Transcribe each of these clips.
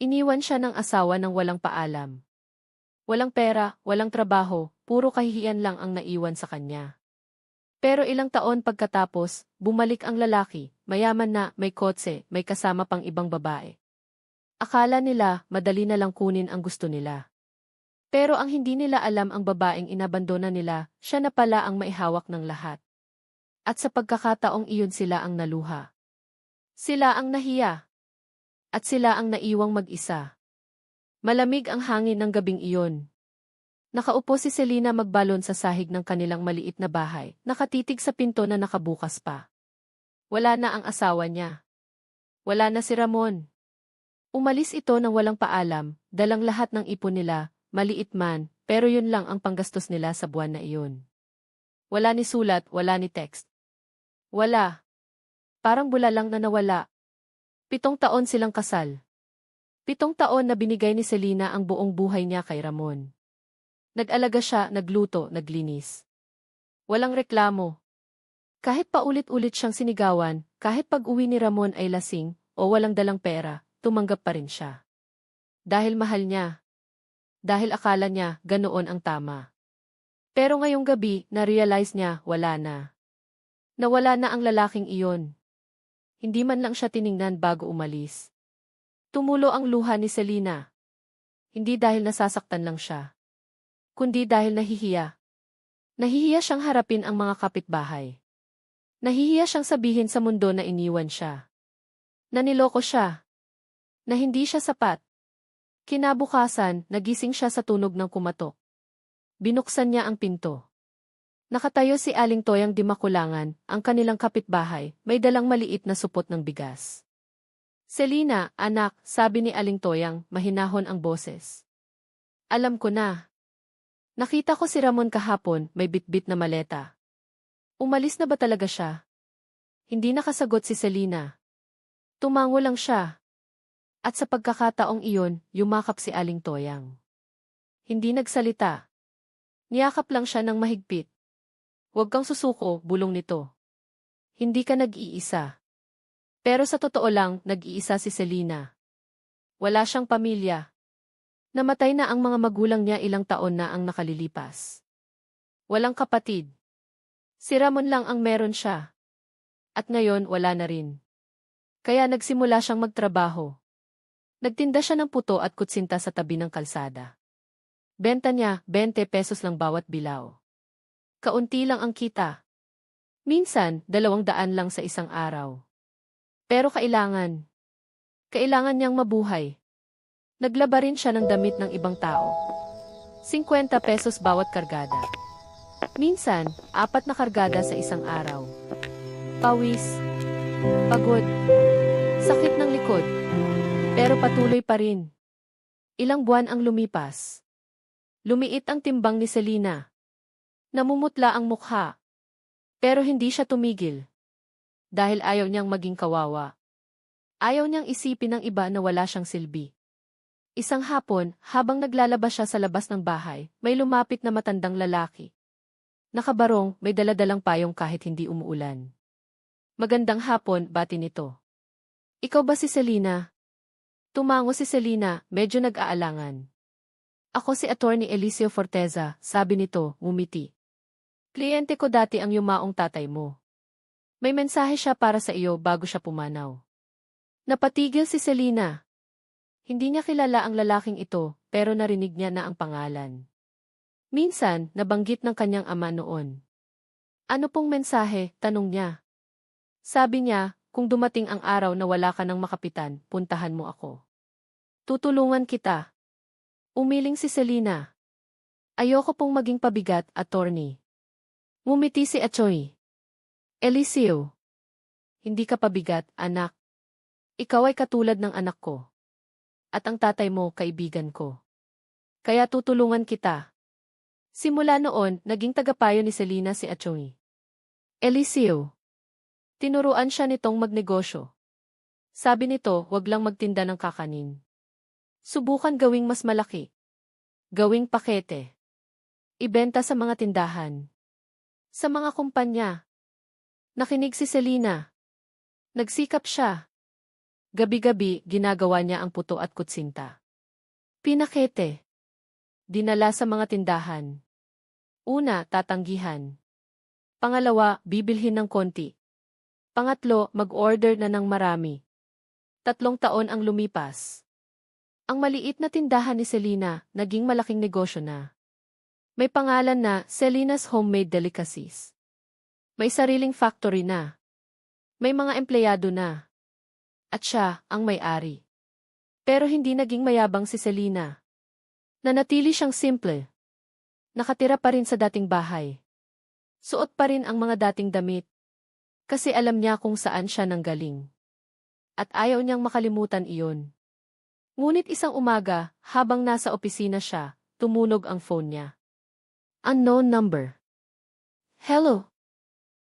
Iniwan siya ng asawa ng walang paalam. Walang pera, walang trabaho, puro kahihiyan lang ang naiwan sa kanya. Pero ilang taon pagkatapos, bumalik ang lalaki, mayaman na, may kotse, may kasama pang ibang babae. Akala nila, madali na lang kunin ang gusto nila. Pero ang hindi nila alam ang babaeng inabandona nila, siya na pala ang maihawak ng lahat. At sa pagkakataong iyon sila ang naluha. Sila ang nahiya. At sila ang naiwang mag-isa. Malamig ang hangin ng gabing iyon. Nakaupo si Selena magbalon sa sahig ng kanilang maliit na bahay, nakatitig sa pinto na nakabukas pa. Wala na ang asawa niya. Wala na si Ramon. Umalis ito nang walang paalam, dalang lahat ng ipon nila, maliit man, pero yun lang ang panggastos nila sa buwan na iyon. Wala ni sulat, wala ni text. Wala. Parang bula lang na nawala. 7 taon silang kasal. 7 taon na binigay ni Selena ang buong buhay niya kay Ramon. Nag-alaga siya, nagluto, naglinis. Walang reklamo. Kahit paulit-ulit siyang sinigawan, kahit pag-uwi ni Ramon ay lasing o walang dalang pera, tumanggap pa rin siya. Dahil mahal niya. Dahil akala niya ganoon ang tama. Pero ngayong gabi, na-realize niya wala na. Nawala na ang lalaking iyon. Hindi man lang siya tiningnan bago umalis. Tumulo ang luha ni Selena. Hindi dahil nasasaktan lang siya, kundi dahil nahihiya. Nahihiya siyang harapin ang mga kapitbahay. Nahihiya siyang sabihin sa mundo na iniwan siya. Na niloko siya. Na hindi siya sapat. Kinabukasan, nagising siya sa tunog ng kumatok. Binuksan niya ang pinto. Nakatayo si Aling Toyang di makulangan, ang kanilang kapitbahay, may dalang maliit na supot ng bigas. Selena, anak, sabi ni Aling Toyang, mahinahon ang boses. Alam ko na. Nakita ko si Ramon kahapon, may bitbit na maleta. Umalis na ba talaga siya? Hindi nakasagot si Selena. Tumango lang siya. At sa pagkakataong iyon, yumakap si Aling Toyang. Hindi nagsalita. Niyakap lang siya ng mahigpit. Huwag kang susuko, bulong nito. Hindi ka nag-iisa. Pero sa totoo lang, nag-iisa si Selena. Wala siyang pamilya. Namatay na ang mga magulang niya ilang taon na ang nakalilipas. Walang kapatid. Si Ramon lang ang meron siya. At ngayon wala na rin. Kaya nagsimula siyang magtrabaho. Nagtinda siya ng puto at kutsinta sa tabi ng kalsada. Benta niya, 20 pesos lang bawat bilaw. Kaunti lang ang kita. Minsan, 200 lang sa isang araw. Pero kailangan niyang mabuhay. Naglaba rin siya ng damit ng ibang tao. 50 pesos bawat kargada. Minsan, 4 na kargada sa isang araw. Pawis. Pagod. Sakit ng likod. Pero patuloy pa rin. Ilang buwan ang lumipas. Lumiit ang timbang ni Selena. Namumutla ang mukha. Pero hindi siya tumigil. Dahil ayaw niyang maging kawawa. Ayaw niyang isipin ng iba na wala siyang silbi. Isang hapon, habang naglalabas siya sa labas ng bahay, may lumapit na matandang lalaki. Nakabarong, may daladalang payong kahit hindi umuulan. Magandang hapon, bati nito. Ikaw ba si Selena? Tumango si Selena, medyo nag-aalangan. Ako si Attorney Eliseo Forteza, sabi nito, ngumiti. Kliyente ko dati ang yumaong tatay mo. May mensahe siya para sa iyo bago siya pumanaw. Napatigil si Selena. Hindi niya kilala ang lalaking ito, pero narinig niya na ang pangalan. Minsan, nabanggit ng kanyang ama noon. Ano pong mensahe? Tanong niya. Sabi niya, kung dumating ang araw na wala ka ng makapitan, puntahan mo ako. Tutulungan kita. Umiling si Selena. Ayoko pong maging pabigat, attorney. Ngumiti si Achoy. Eliseo. Hindi ka pabigat, anak. Ikaw ay katulad ng anak ko. At ang tatay mo, kaibigan ko. Kaya tutulungan kita. Simula noon, naging tagapayo ni Selena si Achoy. Eliseo. Tinuruan siya nitong magnegosyo. Sabi nito, wag lang magtinda ng kakanin. Subukan gawing mas malaki. Gawing pakete. Ibenta sa mga tindahan. Sa mga kumpanya. Nakinig si Selena. Nagsikap siya. Gabi-gabi, ginagawa niya ang puto at kutsinta. Pinakete. Dinala sa mga tindahan. Una, tatanggihan. Pangalawa, bibilhin ng konti. Pangatlo, mag-order na ng marami. 3 taon ang lumipas. Ang maliit na tindahan ni Selena, naging malaking negosyo na. May pangalan na Selena's Homemade Delicacies. May sariling factory na. May mga empleyado na. At siya, ang may-ari. Pero hindi naging mayabang si Selena. Nanatili siyang simple. Nakatira pa rin sa dating bahay. Suot pa rin ang mga dating damit. Kasi alam niya kung saan siya nanggaling. At ayaw niyang makalimutan iyon. Ngunit isang umaga, habang nasa opisina siya, tumunog ang phone niya. Unknown number. Hello?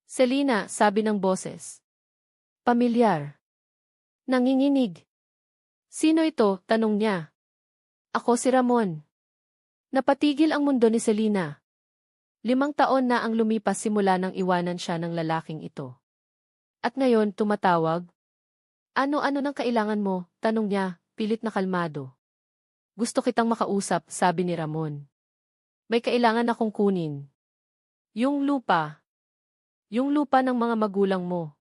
Selena, sabi ng boses. Pamilyar. Nanginginig. Sino ito? Tanong niya. Ako si Ramon. Napatigil ang mundo ni Selena. 5 taon na ang lumipas simula nang iwanan siya ng lalaking ito. At ngayon, tumatawag? Ano-ano nang kailangan mo? Tanong niya, pilit na kalmado. Gusto kitang makausap, sabi ni Ramon. May kailangan akong kunin. Yung lupa. Yung lupa ng mga magulang mo.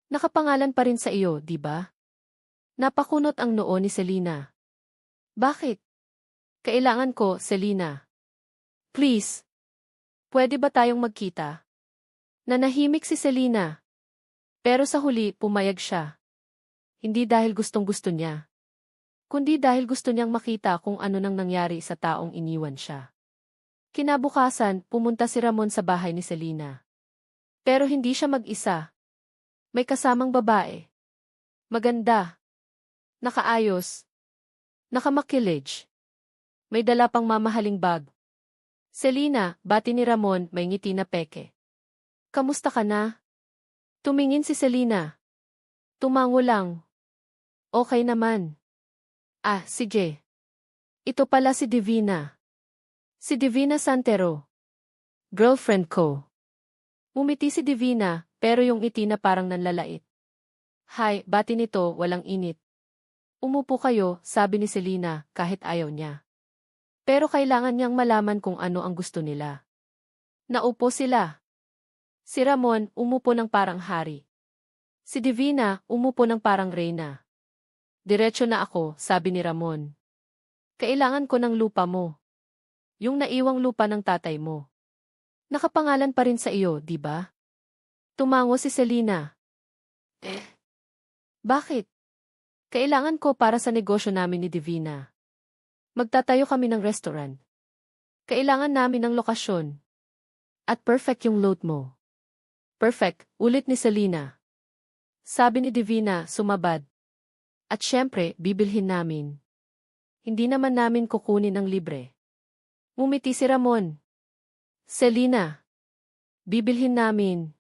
Nakapangalan pa rin sa iyo, di ba? Napakunot ang noo ni Selena. Bakit? Kailangan ko, Selena. Please. Pwede ba tayong magkita? Nanahimik si Selena. Pero sa huli, pumayag siya. Hindi dahil gustong-gusto niya. Kundi dahil gusto niyang makita kung ano nang nangyari sa taong iniwan siya. Kinabukasan, pumunta si Ramon sa bahay ni Selena. Pero hindi siya mag-isa. May kasamang babae. Maganda. Nakaayos. Nakamakilig. May dala pang mamahaling bag. Selena, bati ni Ramon, may ngiti na peke. Kamusta ka na? Tumingin si Selena. Tumango lang. Okay naman. Ah, sige. Ito pala si Divina. Si Divina Santero. Girlfriend ko. Umiti si Divina, pero yung ngiti na parang nanlalait. Hi, bati nito, walang init. Umupo kayo, sabi ni Selena, kahit ayaw niya. Pero kailangan niyang malaman kung ano ang gusto nila. Naupo sila. Si Ramon, umupo ng parang hari. Si Divina, umupo ng parang reyna. Diretso na ako, sabi ni Ramon. Kailangan ko ng lupa mo. Yung naiwang lupa ng tatay mo. Nakapangalan pa rin sa iyo, di ba? Tumango si Selena. Bakit? Kailangan ko para sa negosyo namin ni Divina. Magtatayo kami ng restaurant. Kailangan namin ng lokasyon. At perfect yung load mo. Perfect, ulit ni Selena. Sabi ni Divina, sumabad. At syempre, bibilhin namin. Hindi naman namin kukunin ang libre. Ngumiti si Ramon. Selena. Bibilhin namin.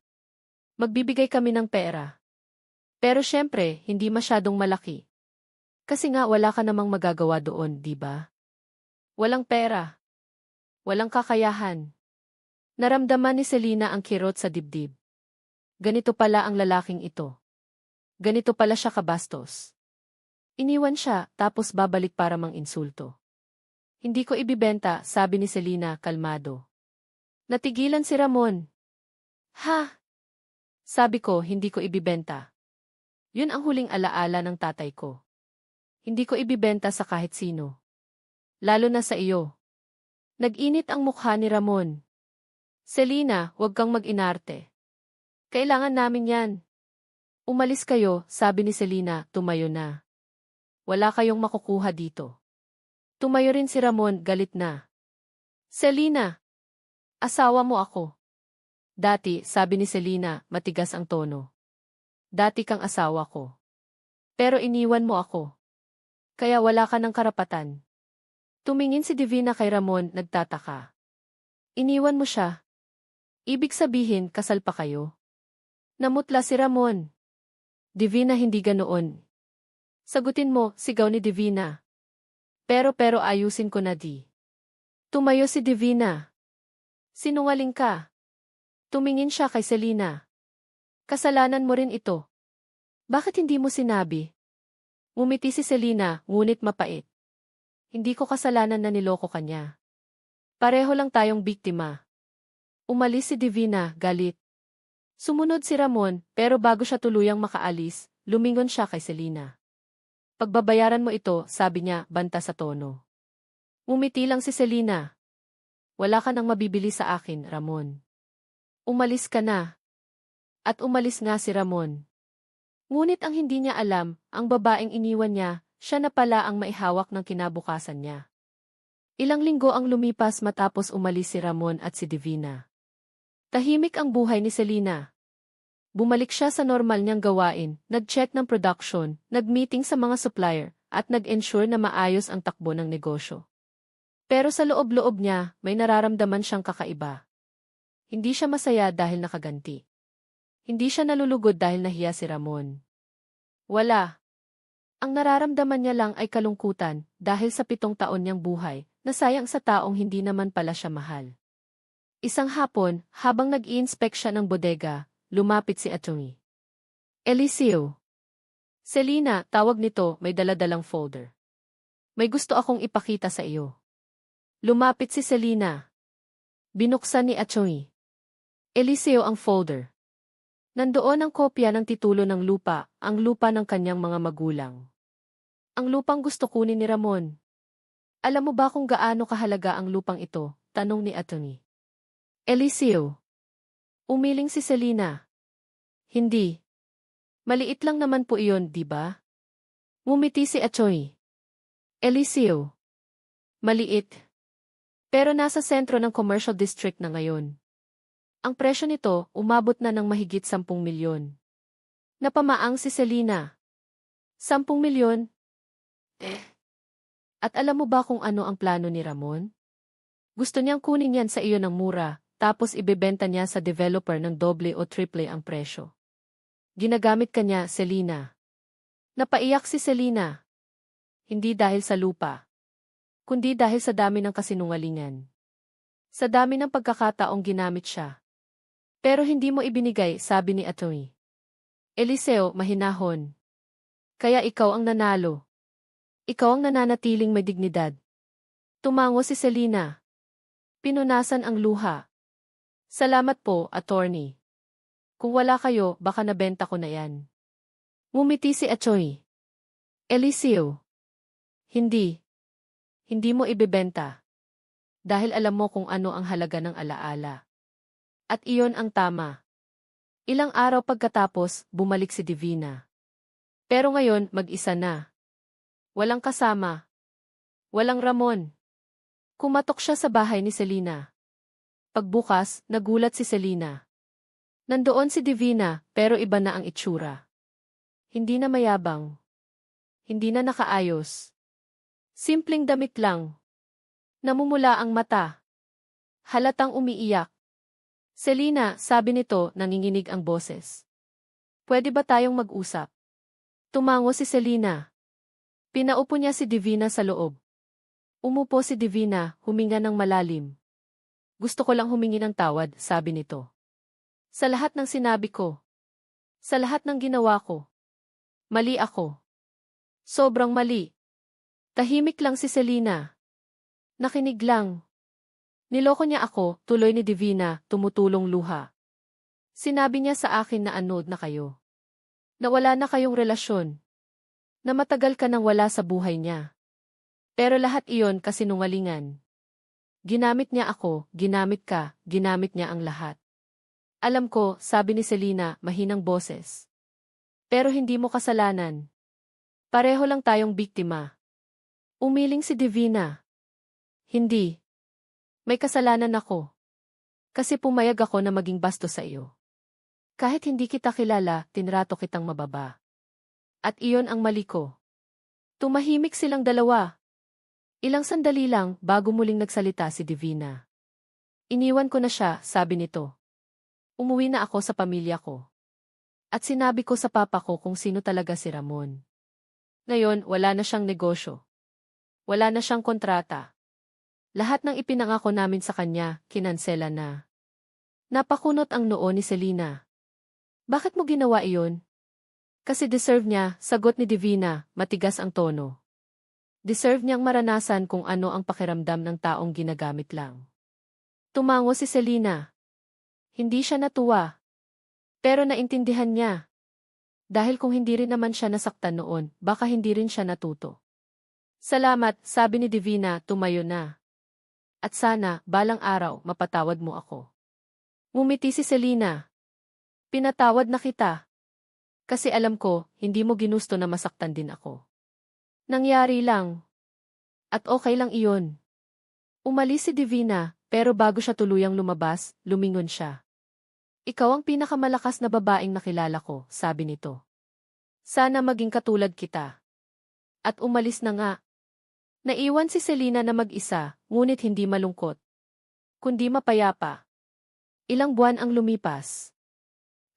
Magbibigay kami ng pera. Pero syempre, hindi masyadong malaki. Kasi nga wala ka namang magagawa doon, di ba? Walang pera. Walang kakayahan. Naramdaman ni Selena ang kirot sa dibdib. Ganito pala ang lalaking ito. Ganito pala siya kabastos. Iniwan siya, tapos babalik para mang-insulto. Hindi ko ibibenta, sabi ni Selena, kalmado. Natigilan si Ramon. Ha? Sabi ko, hindi ko ibibenta. Yun ang huling alaala ng tatay ko. Hindi ko ibibenta sa kahit sino. Lalo na sa iyo. Nag-init ang mukha ni Ramon. Selena, huwag kang mag-inarte. Kailangan namin yan. Umalis kayo, sabi ni Selena, tumayo na. Wala kayong makukuha dito. Tumayo rin si Ramon, galit na. Selena, asawa mo ako. Dati, sabi ni Selena, matigas ang tono. Dati kang asawa ko. Pero iniwan mo ako. Kaya wala ka ng karapatan. Tumingin si Divina kay Ramon, nagtataka. Iniwan mo siya. Ibig sabihin, kasal pa kayo. Namutla si Ramon. Divina, hindi ganoon. Sagutin mo, sigaw ni Divina. Pero ayusin ko na di. Tumayo si Divina. Sinungaling ka. Tumingin siya kay Selena. Kasalanan mo rin ito. Bakit hindi mo sinabi? Ngumiti si Selena, ngunit mapait. Hindi ko kasalanan na niloko kanya. Pareho lang tayong biktima. Umalis si Divina, galit. Sumunod si Ramon, pero bago siya tuluyang makaalis, lumingon siya kay Selena. Pagbabayaran mo ito, sabi niya, banta sa tono. Ngumiti lang si Selena. Wala ka nang mabibili sa akin, Ramon. Umalis ka na. At umalis nga si Ramon. Ngunit ang hindi niya alam, ang babaeng iniwan niya, siya na pala ang maihawak ng kinabukasan niya. Ilang linggo ang lumipas matapos umalis si Ramon at si Divina. Tahimik ang buhay ni Selena. Bumalik siya sa normal niyang gawain, nag-check ng production, nag-meeting sa mga supplier, at nag-ensure na maayos ang takbo ng negosyo. Pero sa loob-loob niya, may nararamdaman siyang kakaiba. Hindi siya masaya dahil nakaganti. Hindi siya nalulugod dahil nahiya si Ramon. Wala. Ang nararamdaman niya lang ay kalungkutan dahil sa 7 taon niyang buhay, nasayang sa taong hindi naman pala siya mahal. Isang hapon, habang nag-i-inspect siya ng bodega, lumapit si Atty. Eliseo. Selena, tawag nito, may daladalang folder. May gusto akong ipakita sa iyo. Lumapit si Selena. Binuksan ni Atty. Eliseo ang folder. Nandoon ang kopya ng titulo ng lupa, ang lupa ng kanyang mga magulang. Ang lupang gusto kunin ni Ramon. Alam mo ba kung gaano kahalaga ang lupang ito? Tanong ni Atty. Eliseo. Umiling si Selena. Hindi. Maliit lang naman po iyon, di ba? Ngumiti si Atty. Eliseo. Maliit. Pero nasa sentro ng commercial district na ngayon. Ang presyo nito, umabot na ng mahigit 10 milyon. Napamaang si Selena. 10 milyon? At alam mo ba kung ano ang plano ni Ramon? Gusto niyang kunin yan sa iyo ng mura, tapos ibebenta niya sa developer ng doble o triple ang presyo. Ginagamit kanya, Selena. Napaiyak si Selena. Hindi dahil sa lupa, kundi dahil sa dami ng kasinungalingan. Sa dami ng pagkakataong ginamit siya. Pero hindi mo ibinigay, sabi ni Atty. Eliseo, mahinahon. Kaya ikaw ang nanalo. Ikaw ang nananatiling may dignidad. Tumango si Selena. Pinunasan ang luha. Salamat po, attorney. Kung wala kayo, baka nabenta ko na yan. Ngumiti si Atty. Eliseo. Hindi. Hindi mo ibebenta. Dahil alam mo kung ano ang halaga ng alaala. At iyon ang tama. Ilang araw pagkatapos, bumalik si Divina. Pero ngayon, mag-isa na. Walang kasama. Walang Ramon. Kumatok siya sa bahay ni Selena. Pagbukas, nagulat si Selena. Nandoon si Divina, pero iba na ang itsura. Hindi na mayabang. Hindi na nakaayos. Simpleng damit lang. Namumula ang mata. Halatang umiiyak. Selena, sabi nito, nanginginig ang boses. Pwede ba tayong mag-usap? Tumango si Selena. Pinaupo niya si Divina sa loob. Umupo si Divina, huminga ng malalim. Gusto ko lang humingi ng tawad, sabi nito. Sa lahat ng sinabi ko. Sa lahat ng ginawa ko. Mali ako. Sobrang mali. Tahimik lang si Selena. Nakinig lang. Niloko niya ako, tuloy ni Divina, tumutulong luha. Sinabi niya sa akin na anod na kayo. Na wala na kayong relasyon. Na matagal ka nang wala sa buhay niya. Pero lahat iyon kasinungalingan. Ginamit niya ako, ginamit ka, ginamit niya ang lahat. Alam ko, sabi ni Selena, mahinang boses. Pero hindi mo kasalanan. Pareho lang tayong biktima. Umiling si Divina. Hindi. May kasalanan ako. Kasi pumayag ako na maging bastos sa iyo. Kahit hindi kita kilala, tinrato kitang mababa. At iyon ang mali ko. Tumahimik silang dalawa. Ilang sandali lang bago muling nagsalita si Divina. Iniwan ko na siya, sabi nito. Umuwi na ako sa pamilya ko. At sinabi ko sa papa ko kung sino talaga si Ramon. Ngayon, wala na siyang negosyo. Wala na siyang kontrata. Lahat ng ipinangako namin sa kanya, kinansela na. Napakunot ang noo ni Selena. Bakit mo ginawa iyon? Kasi deserve niya, sagot ni Divina, matigas ang tono. Deserve niyang maranasan kung ano ang pakiramdam ng taong ginagamit lang. Tumango si Selena. Hindi siya natuwa. Pero naintindihan niya. Dahil kung hindi rin naman siya nasaktan noon, baka hindi rin siya natuto. Salamat, sabi ni Divina, tumayo na. At sana, balang araw, mapatawad mo ako. Ngumiti si Selena. Pinatawad na kita. Kasi alam ko, hindi mo ginusto na masaktan din ako. Nangyari lang. At okay lang iyon. Umalis si Divina, pero bago siya tuluyang lumabas, lumingon siya. Ikaw ang pinakamalakas na babaeng nakilala ko, sabi nito. Sana maging katulad kita. At umalis na nga. Naiwan si Selena na mag-isa, ngunit hindi malungkot. Kundi mapayapa. Ilang buwan ang lumipas.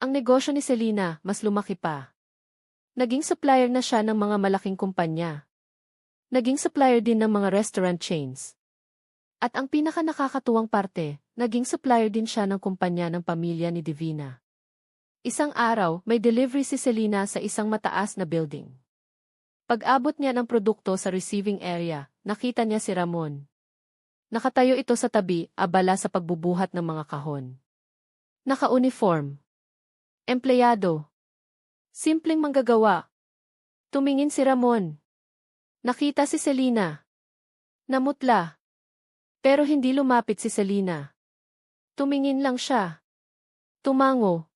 Ang negosyo ni Selena mas lumaki pa. Naging supplier na siya ng mga malaking kumpanya. Naging supplier din ng mga restaurant chains. At ang pinaka nakakatuwang parte, naging supplier din siya ng kumpanya ng pamilya ni Divina. Isang araw, may delivery si Selena sa isang mataas na building. Pag-abot niya ng produkto sa receiving area, nakita niya si Ramon. Nakatayo ito sa tabi, abala sa pagbubuhat ng mga kahon. Naka-uniform. Empleyado. Simpleng manggagawa. Tumingin si Ramon. Nakita si Selena. Namutla. Pero hindi lumapit si Selena. Tumingin lang siya. Tumango.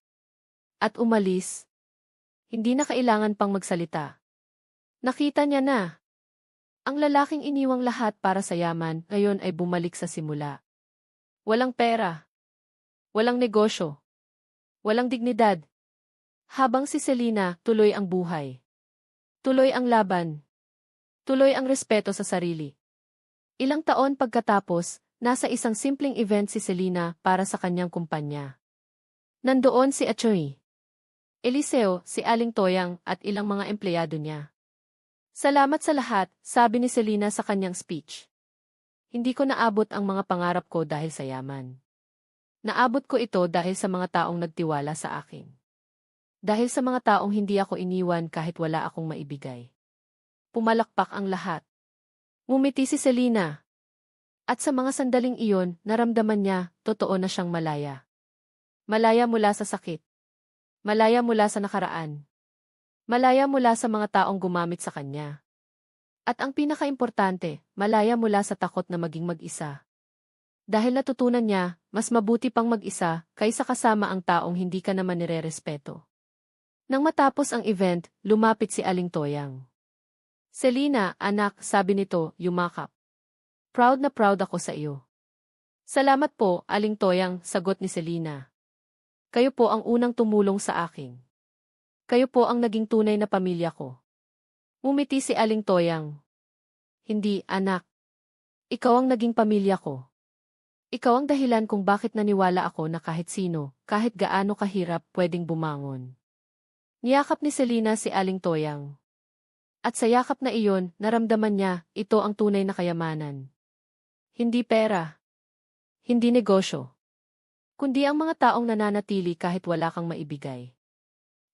At umalis. Hindi na kailangan pang magsalita. Nakita niya na. Ang lalaking iniwang lahat para sa yaman, ngayon ay bumalik sa simula. Walang pera. Walang negosyo. Walang dignidad. Habang si Selena, tuloy ang buhay. Tuloy ang laban. Tuloy ang respeto sa sarili. Ilang taon pagkatapos, nasa isang simpleng event si Selena para sa kanyang kumpanya. Nandoon si Achoy, Eliseo, si Aling Toyang at ilang mga empleyado niya. Salamat sa lahat, sabi ni Selena sa kanyang speech. Hindi ko naabot ang mga pangarap ko dahil sa yaman. Naabot ko ito dahil sa mga taong nagtiwala sa akin. Dahil sa mga taong hindi ako iniwan kahit wala akong maibigay. Pumalakpak ang lahat. Ngumiti si Selena. At sa mga sandaling iyon, naramdaman niya, totoo na siyang malaya. Malaya mula sa sakit. Malaya mula sa nakaraan. Malaya mula sa mga taong gumamit sa kanya. At ang pinakaimportante, malaya mula sa takot na maging mag-isa. Dahil natutunan niya, mas mabuti pang mag-isa kaysa kasama ang taong hindi ka naman nirerespeto. Nang matapos ang event, lumapit si Aling Toyang. Selena, anak, sabi nito, yumakap. Proud na proud ako sa iyo. Salamat po, Aling Toyang, sagot ni Selena. Kayo po ang unang tumulong sa akin. Kayo po ang naging tunay na pamilya ko. Ngumiti si Aling Toyang. Hindi, anak. Ikaw ang naging pamilya ko. Ikaw ang dahilan kung bakit naniwala ako na kahit sino, kahit gaano kahirap, pwedeng bumangon. Niyakap ni Selena si Aling Toyang. At sa yakap na iyon, naramdaman niya, ito ang tunay na kayamanan. Hindi pera. Hindi negosyo. Kundi ang mga taong nananatili kahit wala kang maibigay.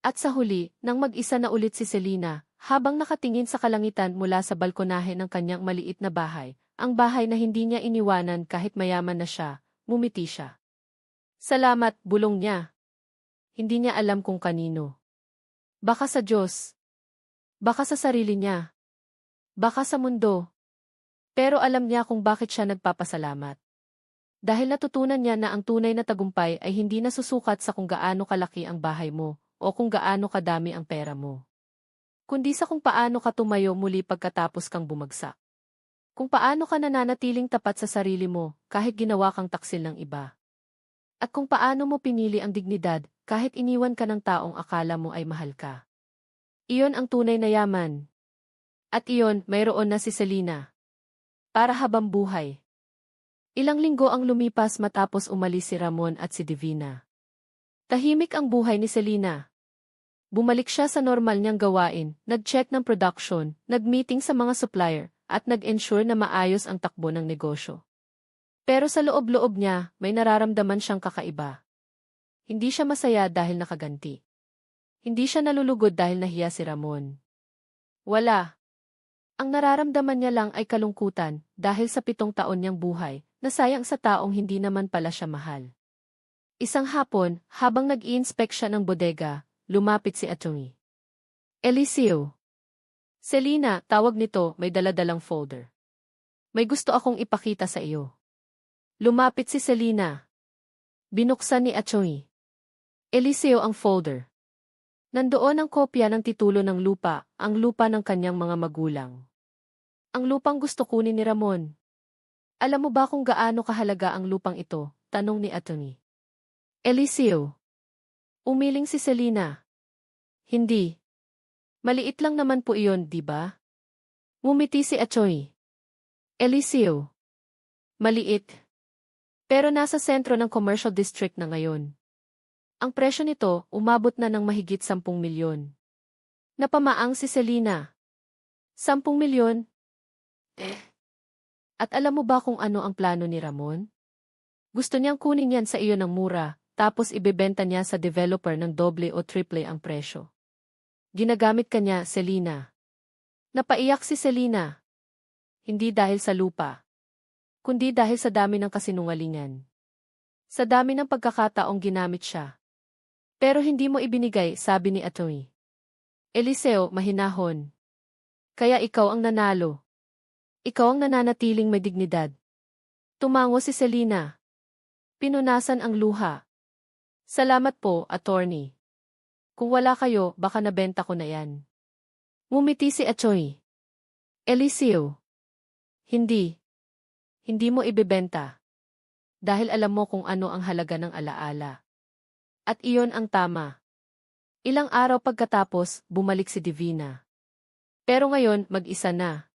At sa huli, nang mag-isa na ulit si Selena, habang nakatingin sa kalangitan mula sa balkonahe ng kanyang maliit na bahay, ang bahay na hindi niya iniwanan kahit mayaman na siya, ngumiti siya. Salamat, bulong niya. Hindi niya alam kung kanino. Baka sa Diyos. Baka sa sarili niya. Baka sa mundo. Pero alam niya kung bakit siya nagpapasalamat. Dahil natutunan niya na ang tunay na tagumpay ay hindi nasusukat sa kung gaano kalaki ang bahay mo o kung gaano kadami ang pera mo. Kundi sa kung paano ka tumayo muli pagkatapos kang bumagsak. Kung paano ka nananatiling tapat sa sarili mo kahit ginawa kang taksil ng iba. At kung paano mo pinili ang dignidad kahit iniwan ka ng taong akala mo ay mahal ka. Iyon ang tunay na yaman. At iyon, mayroon na si Selena. Para habang buhay. Ilang linggo ang lumipas matapos umalis si Ramon at si Divina. Tahimik ang buhay ni Selena. Bumalik siya sa normal niyang gawain, nag-check ng production, nag-meeting sa mga supplier, at nag-ensure na maayos ang takbo ng negosyo. Pero sa loob-loob niya, may nararamdaman siyang kakaiba. Hindi siya masaya dahil nakaganti. Hindi siya nalulugod dahil nahiya si Ramon. Wala. Ang nararamdaman niya lang ay kalungkutan dahil sa 7 taon niyang buhay, nasayang sa taong hindi naman pala siya mahal. Isang hapon, habang nag-i-inspect siya ng bodega, lumapit si Atty. Eliseo. Selina, tawag nito, may daladalang folder. May gusto akong ipakita sa iyo. Lumapit si Selina. Binuksan ni Atty. Eliseo ang folder. Nandoon ang kopya ng titulo ng lupa, ang lupa ng kanyang mga magulang. Ang lupang gusto kunin ni Ramon. Alam mo ba kung gaano kahalaga ang lupang ito? Tanong ni Atty. Eliseo. Umiling si Selina. Hindi. Maliit lang naman po iyon, di ba? Ngumiti si Atty. Eliseo. Maliit. Pero nasa sentro ng commercial district na ngayon. Ang presyo nito, umabot na ng mahigit 10 milyon. Napamaang si Selina. 10 milyon? At alam mo ba kung ano ang plano ni Ramon? Gusto niyang kunin yan sa iyo ng mura, tapos ibebenta niya sa developer ng doble o triple ang presyo. Ginagamit ka niya, Selina. Napaiyak si Selina. Hindi dahil sa lupa, kundi dahil sa dami ng kasinungalingan. Sa dami ng pagkakataong ginamit siya. Pero hindi mo ibinigay, sabi ni Atty. Eliseo, mahinahon. Kaya ikaw ang nanalo. Ikaw ang nananatiling may dignidad. Tumango si Selina. Pinunasan ang luha. Salamat po, attorney. Kung wala kayo, baka nabenta ko na yan. Ngumiti si Atty. Eliseo. Hindi. Hindi mo ibebenta. Dahil alam mo kung ano ang halaga ng alaala. At iyon ang tama. Ilang araw pagkatapos, bumalik si Divina. Pero ngayon, mag-isa na.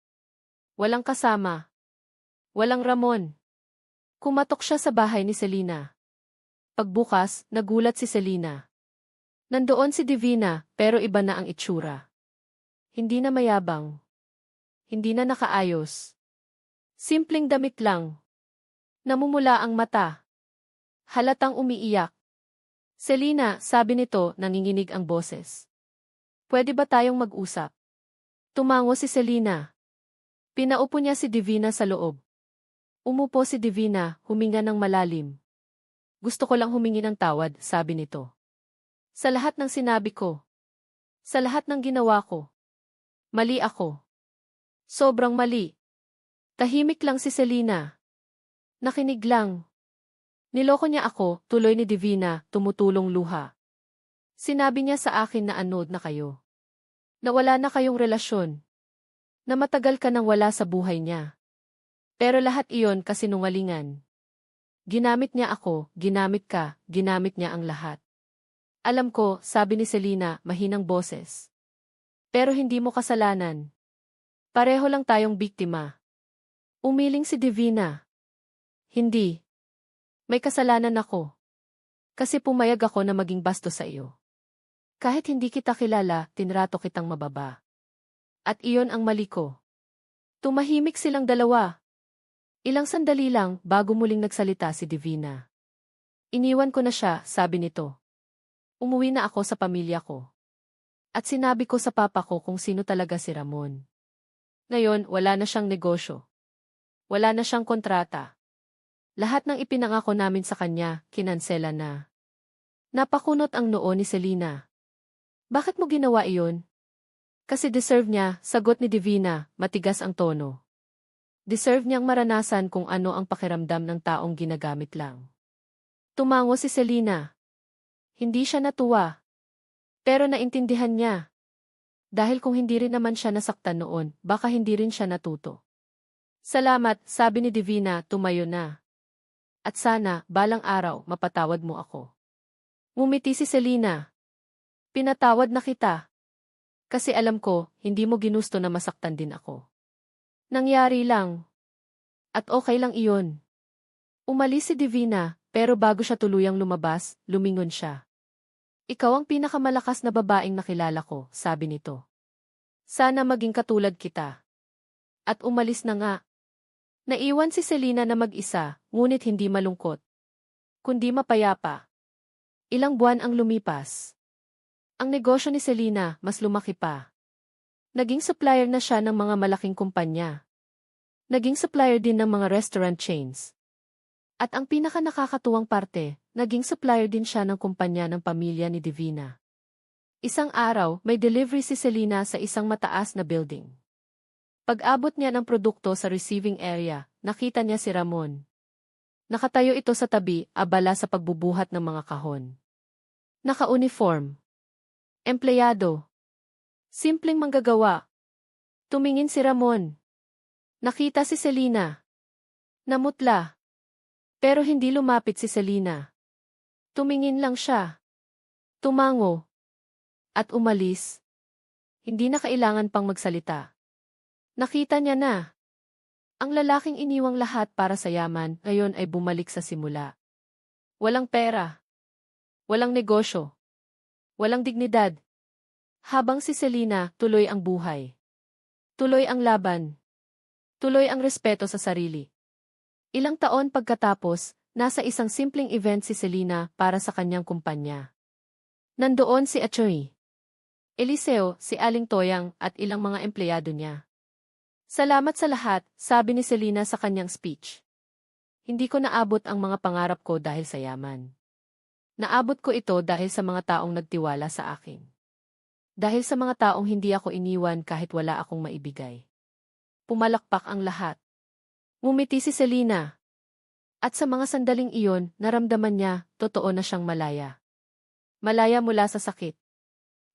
Walang kasama. Walang Ramon. Kumatok siya sa bahay ni Selina. Pagbukas, nagulat si Selina. Nandoon si Divina, pero iba na ang itsura. Hindi na mayabang. Hindi na nakaayos. Simpleng damit lang. Namumula ang mata. Halatang umiiyak. Selina, sabi nito, nanginginig ang boses. Pwede ba tayong mag-usap? Tumango si Selina. Pinaupo niya si Divina sa loob. Umupo si Divina, huminga ng malalim. Gusto ko lang humingi ng tawad, sabi nito. Sa lahat ng sinabi ko. Sa lahat ng ginawa ko. Mali ako. Sobrang mali. Tahimik lang si Selina. Nakinig lang. Niloko niya ako, tuloy ni Divina, tumutulong luha. Sinabi niya sa akin na anod na kayo. Na wala na kayong relasyon. Na matagal ka nang wala sa buhay niya. Pero lahat iyon kasinungalingan. Ginamit niya ako, ginamit ka, ginamit niya ang lahat. Alam ko, sabi ni Selina, mahinang boses. Pero hindi mo kasalanan. Pareho lang tayong biktima. Umiling si Divina. Hindi. May kasalanan ako. Kasi pumayag ako na maging bastos sa iyo. Kahit hindi kita kilala, tinrato kitang mababa. At iyon ang mali ko. Tumahimik silang dalawa. Ilang sandali lang bago muling nagsalita si Divina. Iniwan ko na siya, sabi nito. Umuwi na ako sa pamilya ko. At sinabi ko sa papa ko kung sino talaga si Ramon. Ngayon, wala na siyang negosyo. Wala na siyang kontrata. Lahat ng ipinangako namin sa kanya, kinansela na. Napakunot ang noo ni Selina. Bakit mo ginawa iyon? Kasi deserve niya, sagot ni Divina, matigas ang tono. Deserve niyang maranasan kung ano ang pakiramdam ng taong ginagamit lang. Tumango si Selina. Hindi siya natuwa. Pero naintindihan niya. Dahil kung hindi rin naman siya nasaktan noon, baka hindi rin siya natuto. Salamat, sabi ni Divina, tumayo na. At sana, balang araw, mapatawad mo ako. Ngumiti si Selina. Pinatawad na kita. Kasi alam ko, hindi mo ginusto na masaktan din ako. Nangyari lang. At okay lang iyon. Umalis si Divina, pero bago siya tuluyang lumabas, lumingon siya. Ikaw ang pinakamalakas na babaeng nakilala ko, sabi nito. Sana maging katulad kita. At umalis na nga. Naiwan si Selina na mag-isa, ngunit hindi malungkot. Kundi mapayapa. Ilang buwan ang lumipas. Ang negosyo ni Selena mas lumaki pa. Naging supplier na siya ng mga malaking kumpanya. Naging supplier din ng mga restaurant chains. At ang pinaka nakakatuwang parte, naging supplier din siya ng kumpanya ng pamilya ni Divina. Isang araw, may delivery si Selena sa isang mataas na building. Pag-abot niya ng produkto sa receiving area, nakita niya si Ramon. Nakatayo ito sa tabi, abala sa pagbubuhat ng mga kahon. Naka-uniform. Empleyado. Simpleng manggagawa. Tumingin si Ramon. Nakita si Selena. Namutla. Pero hindi lumapit si Selena. Tumingin lang siya. Tumango. At umalis. Hindi na kailangan pang magsalita. Nakita niya na. Ang lalaking iniwang lahat para sa yaman, ngayon ay bumalik sa simula. Walang pera. Walang negosyo. Walang dignidad. Habang si Selena, tuloy ang buhay. Tuloy ang laban. Tuloy ang respeto sa sarili. Ilang taon pagkatapos, nasa isang simpleng event si Selena para sa kanyang kumpanya. Nandoon si Atty. Eliseo, si Aling Toyang at ilang mga empleyado niya. Salamat sa lahat, sabi ni Selena sa kanyang speech. Hindi ko naabot ang mga pangarap ko dahil sa yaman. Naabot ko ito dahil sa mga taong nagtiwala sa akin. Dahil sa mga taong hindi ako iniwan kahit wala akong maibigay. Pumalakpak ang lahat. Ngumiti si Selena. At sa mga sandaling iyon, naramdaman niya, totoo na siyang malaya. Malaya mula sa sakit.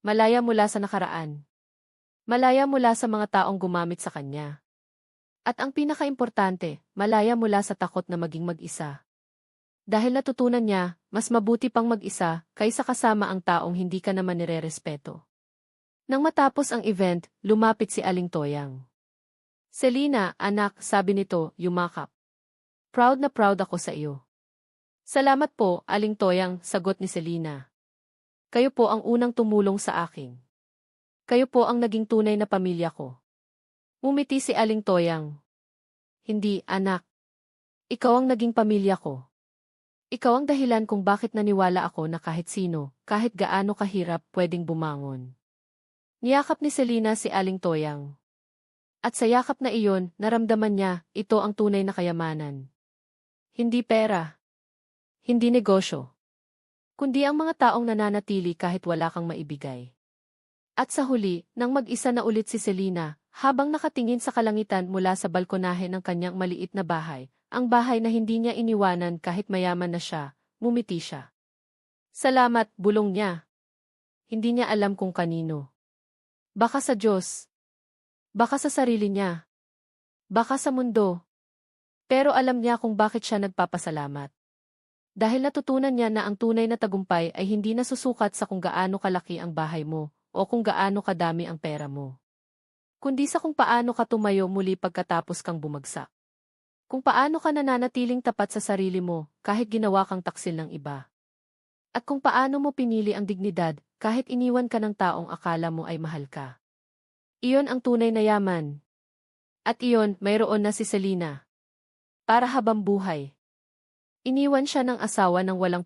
Malaya mula sa nakaraan. Malaya mula sa mga taong gumamit sa kanya. At ang pinakaimportante, malaya mula sa takot na maging mag-isa. Dahil natutunan niya, mas mabuti pang mag-isa kaysa kasama ang taong hindi ka naman nirerespeto. Nang matapos ang event, lumapit si Aling Toyang. Selena, anak, sabi nito, yumakap. Proud na proud ako sa iyo. Salamat po, Aling Toyang, sagot ni Selena. Kayo po ang unang tumulong sa akin. Kayo po ang naging tunay na pamilya ko. Umiti si Aling Toyang. Hindi, anak. Ikaw ang naging pamilya ko. Ikaw ang dahilan kung bakit naniwala ako na kahit sino, kahit gaano kahirap, pwedeng bumangon. Niyakap ni Selena si Aling Toyang. At sa yakap na iyon, naramdaman niya, ito ang tunay na kayamanan. Hindi pera. Hindi negosyo. Kundi ang mga taong nananatili kahit wala kang maibigay. At sa huli, nang mag-isa na ulit si Selena, habang nakatingin sa kalangitan mula sa balkonahe ng kanyang maliit na bahay, ang bahay na hindi niya iniwanan kahit mayaman na siya, ngumiti siya. Salamat, bulong niya. Hindi niya alam kung kanino. Baka sa Diyos. Baka sa sarili niya. Baka sa mundo. Pero alam niya kung bakit siya nagpapasalamat. Dahil natutunan niya na ang tunay na tagumpay ay hindi nasusukat sa kung gaano kalaki ang bahay mo o kung gaano kadami ang pera mo. Kundi sa kung paano ka tumayo muli pagkatapos kang bumagsak. Kung paano ka nananatiling tapat sa sarili mo kahit ginawa kang taksil ng iba. At kung paano mo pinili ang dignidad kahit iniwan ka ng taong akala mo ay mahal ka. Iyon ang tunay na yaman. At iyon, mayroon na si Selena. Para habang buhay. Iniwan siya ng asawa ng walang